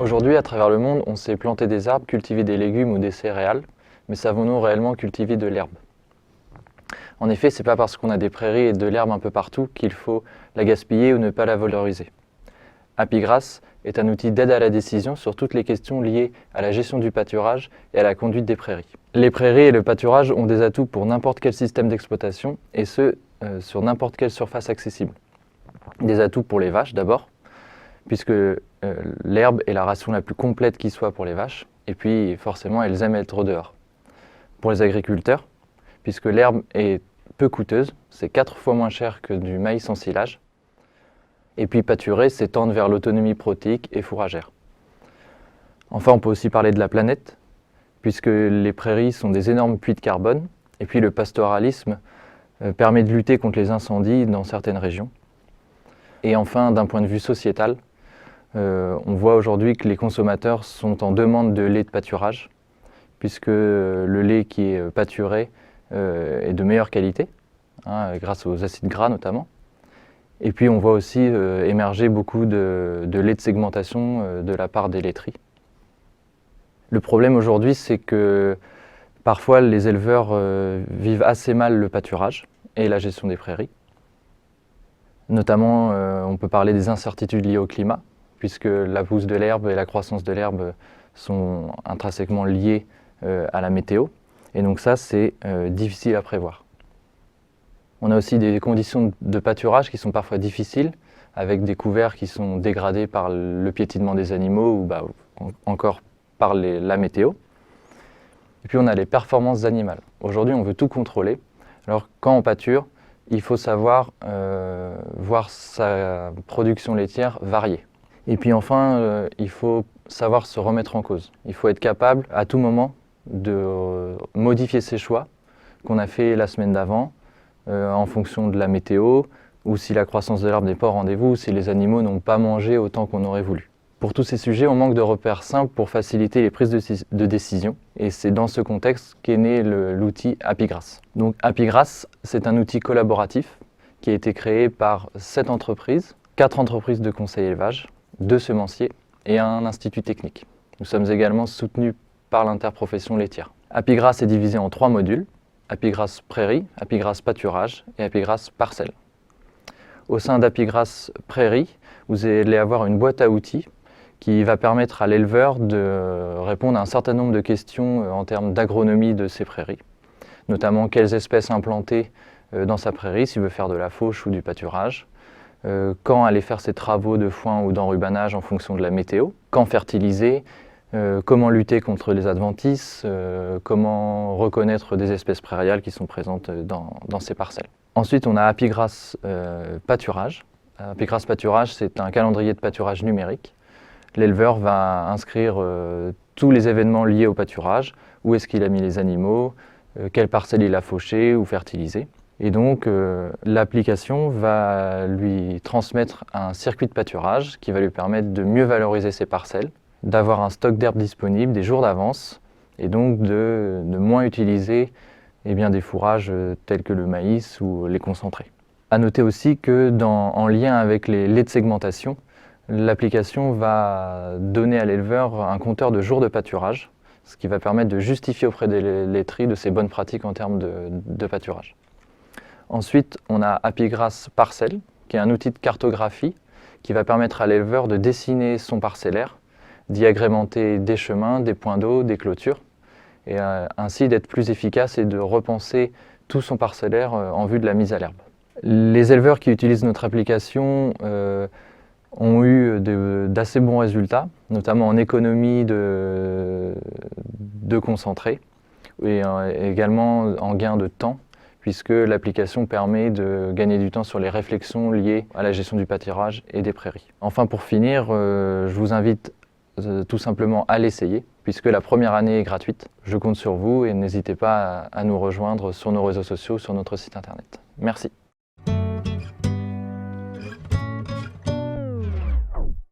Aujourd'hui, à travers le monde, on sait planter des arbres, cultiver des légumes ou des céréales, mais savons-nous réellement cultiver de l'herbe? En effet, ce n'est pas parce qu'on a des prairies et de l'herbe un peu partout qu'il faut la gaspiller ou ne pas la valoriser. Apigrass est un outil d'aide à la décision sur toutes les questions liées à la gestion du pâturage et à la conduite des prairies. Les prairies et le pâturage ont des atouts pour n'importe quel système d'exploitation et ce, sur n'importe quelle surface accessible. Des atouts pour les vaches d'abord, puisque l'herbe est la ration la plus complète qui soit pour les vaches, et puis forcément elles aiment être au dehors. Pour les agriculteurs, puisque l'herbe est peu coûteuse, c'est 4 fois moins cher que du maïs en silage, et puis pâturer, c'est tendre vers l'autonomie protéique et fourragère. Enfin, on peut aussi parler de la planète, puisque les prairies sont des énormes puits de carbone, et puis le pastoralisme permet de lutter contre les incendies dans certaines régions. Et enfin, d'un point de vue sociétal, on voit aujourd'hui que les consommateurs sont en demande de lait de pâturage, puisque le lait qui est pâturé est de meilleure qualité, grâce aux acides gras notamment. Et puis on voit aussi émerger beaucoup de lait de segmentation de la part des laiteries. Le problème aujourd'hui, c'est que parfois les éleveurs vivent assez mal le pâturage et la gestion des prairies. Notamment, on peut parler des incertitudes liées au climat, puisque la pousse de l'herbe et la croissance de l'herbe sont intrinsèquement liées à la météo. Et donc ça, c'est difficile à prévoir. On a aussi des conditions de pâturage qui sont parfois difficiles, avec des couverts qui sont dégradés par le piétinement des animaux ou encore par la météo. Et puis on a les performances animales. Aujourd'hui, on veut tout contrôler. Alors quand on pâture, il faut savoir voir sa production laitière varier. Et puis enfin, il faut savoir se remettre en cause. Il faut être capable à tout moment de modifier ses choix qu'on a fait la semaine d'avant en fonction de la météo, ou si la croissance de l'arbre n'est pas au rendez-vous, ou si les animaux n'ont pas mangé autant qu'on aurait voulu. Pour tous ces sujets, on manque de repères simples pour faciliter les prises de décision, et c'est dans ce contexte qu'est né l'outil Apigrass. Donc Apigrass, c'est un outil collaboratif qui a été créé par 7 entreprises, 4 entreprises de conseil élevage, 2 semenciers et un institut technique. Nous sommes également soutenus par l'interprofession laitière. Apigrass est divisé en 3 modules, Apigrass Prairie, Apigrass Pâturage et Apigrass Parcelle. Au sein d'Apigrass Prairie, vous allez avoir une boîte à outils qui va permettre à l'éleveur de répondre à un certain nombre de questions en termes d'agronomie de ses prairies, notamment quelles espèces implanter dans sa prairie s'il veut faire de la fauche ou du pâturage, quand aller faire ses travaux de foin ou d'enrubanage en fonction de la météo, quand fertiliser, comment lutter contre les adventices, comment reconnaître des espèces prairiales qui sont présentes dans ces parcelles. Ensuite, on a Apigrass Pâturage. Apigrass Pâturage, c'est un calendrier de pâturage numérique. L'éleveur va inscrire tous les événements liés au pâturage, où est-ce qu'il a mis les animaux, quelle parcelle il a fauché ou fertilisé. Et donc, l'application va lui transmettre un circuit de pâturage qui va lui permettre de mieux valoriser ses parcelles, d'avoir un stock d'herbe disponible des jours d'avance et donc de moins utiliser des fourrages tels que le maïs ou les concentrés. A noter aussi que en lien avec les laits de segmentation, l'application va donner à l'éleveur un compteur de jours de pâturage, ce qui va permettre de justifier auprès des laiteries de ses bonnes pratiques en termes de pâturage. Ensuite, on a Apigrass Parcelle, qui est un outil de cartographie qui va permettre à l'éleveur de dessiner son parcellaire, d'y agrémenter des chemins, des points d'eau, des clôtures, et ainsi d'être plus efficace et de repenser tout son parcellaire en vue de la mise à l'herbe. Les éleveurs qui utilisent notre application ont eu d'assez bons résultats, notamment en économie de concentré et également en gain de temps, puisque l'application permet de gagner du temps sur les réflexions liées à la gestion du pâturage et des prairies. Enfin, pour finir, je vous invite tout simplement à l'essayer, puisque la première année est gratuite. Je compte sur vous et n'hésitez pas à nous rejoindre sur nos réseaux sociaux, sur notre site internet. Merci.